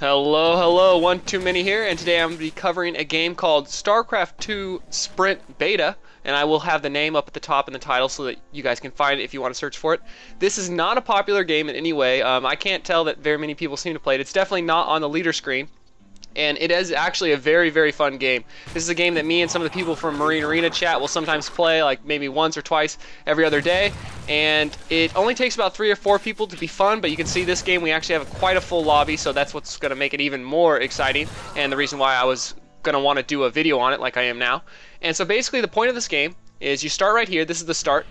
Hello, hello, One Too Many here, and today I'm going to be covering a game called StarCraft 2 Sprint Beta, and I will have the name up at the top in the title so that you guys can find it if you want to search for it. This is not a popular game in any way. I can't tell that very many people seem to play it. It's definitely not on the leader screen. And it is actually a very, very fun game. This is a game that me and some of the people from Marine Arena chat will sometimes play, like maybe once or twice every other day. And it only takes about 3 or 4 people to be fun, but you can see this game we actually have quite a full lobby, so that's what's going to make it even more exciting, and the reason why I was going to want to do a video on it like I am now. And so basically the point of this game is you start right here, this is the start,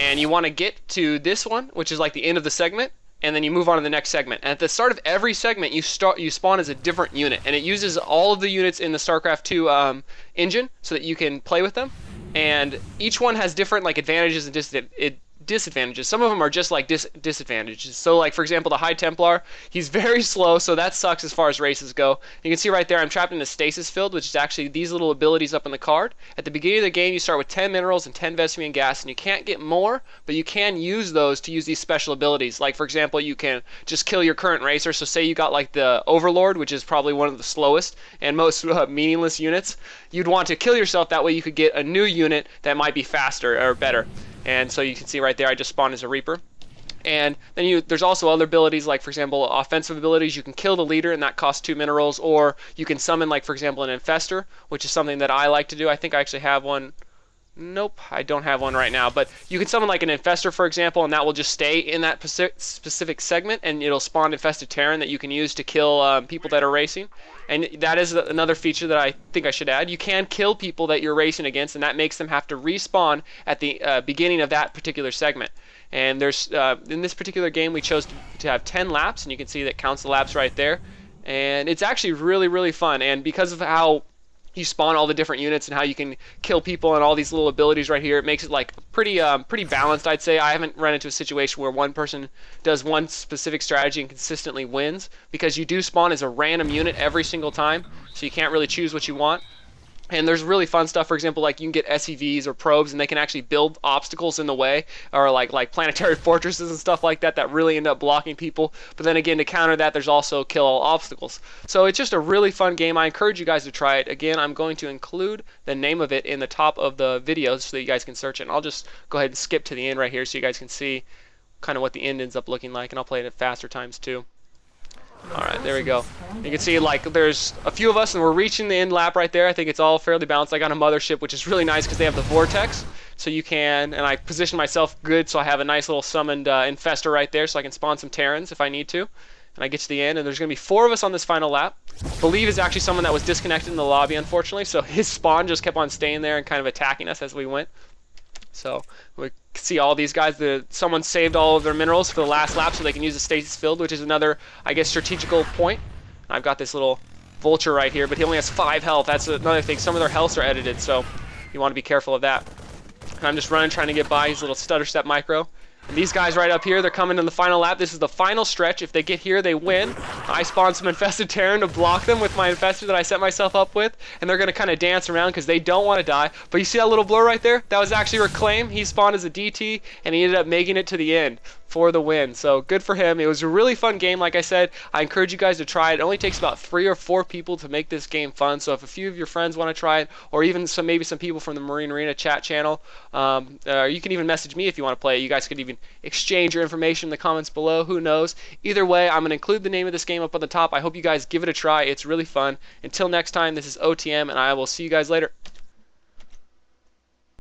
and you want to get to this one, which is like the end of the segment, and then you move on to the next segment. And at the start of every segment, you spawn as a different unit, and it uses all of the units in the StarCraft 2 engine so that you can play with them. And each one has different like advantages and disadvantages. Some of them are just like disadvantages. So like for example, the High Templar, he's very slow, so that sucks as far as races go. You can see right there I'm trapped in a stasis field, which is actually these little abilities up in the card. At the beginning of the game you start with 10 minerals and 10 Vesperian gas, and you can't get more, but you can use those to use these special abilities. Like for example, you can just kill your current racer. So say you got like the Overlord, which is probably one of the slowest and most meaningless units. You'd want to kill yourself, that way you could get a new unit that might be faster or better. And so you can see right there I just spawned as a Reaper. And then there's also other abilities, like for example offensive abilities. You can kill the leader and that costs 2 minerals, or you can summon like for example an Infestor, which is something that I like to do. I think I actually have one. Nope, I don't have one right now, but you can summon like an Infestor for example, and that will just stay in that specific segment, and it'll spawn Infested Terran that you can use to kill people that are racing. And that is another feature that I think I should add. You can kill people that you're racing against, and that makes them have to respawn at the beginning of that particular segment. And there's in this particular game we chose to have 10 laps, and you can see that counts the laps right there. And it's actually really, really fun, and because of how you spawn all the different units and how you can kill people and all these little abilities right here, it makes it like pretty balanced, I'd say. I haven't run into a situation where one person does one specific strategy and consistently wins, because you do spawn as a random unit every single time, so you can't really choose what you want. And there's really fun stuff. For example, like you can get SCVs or probes, and they can actually build obstacles in the way, or like planetary fortresses and stuff like that that really end up blocking people. But then again, to counter that, there's also kill all obstacles. So it's just a really fun game. I encourage you guys to try it. Again, I'm going to include the name of it in the top of the video so that you guys can search it. And I'll just go ahead and skip to the end right here so you guys can see kind of what the end ends up looking like, and I'll play it at faster times too. Alright, there we go. You can see like there's a few of us and we're reaching the end lap right there. I think it's all fairly balanced. I got a mothership, which is really nice because they have the vortex. So you can, and I position myself good so I have a nice little summoned Infestor right there so I can spawn some Terrans if I need to. And I get to the end, and there's going to be 4 of us on this final lap. Believe is actually someone that was disconnected in the lobby, unfortunately, so his spawn just kept on staying there and kind of attacking us as we went. So we see all these guys, someone saved all of their minerals for the last lap so they can use the stasis field, which is another, I guess, strategical point. I've got this little vulture right here, but he only has 5 health. That's another thing. Some of their healths are edited, so you want to be careful of that. And I'm just running, trying to get by his little stutter step micro. And these guys right up here, they're coming in the final lap. This is the final stretch. If they get here, they win. I spawn some Infested Terran to block them with my Infestor that I set myself up with, and they're going to kind of dance around because they don't want to die. But you see that little blur right there? That was actually Reclaim. He spawned as a DT, and he ended up making it to the end for the win. So good for him. It was a really fun game. Like I said, I encourage you guys to try it. It only takes about 3 or 4 people to make this game fun. So if a few of your friends want to try it, or even maybe some people from the Marine Arena chat channel, you can even message me if you want to play it. You guys could even exchange your information in the comments below. Who knows? Either way, I'm going to include the name of this game up on the top. I hope you guys give it a try. It's really fun. Until next time, this is OTM, and I will see you guys later.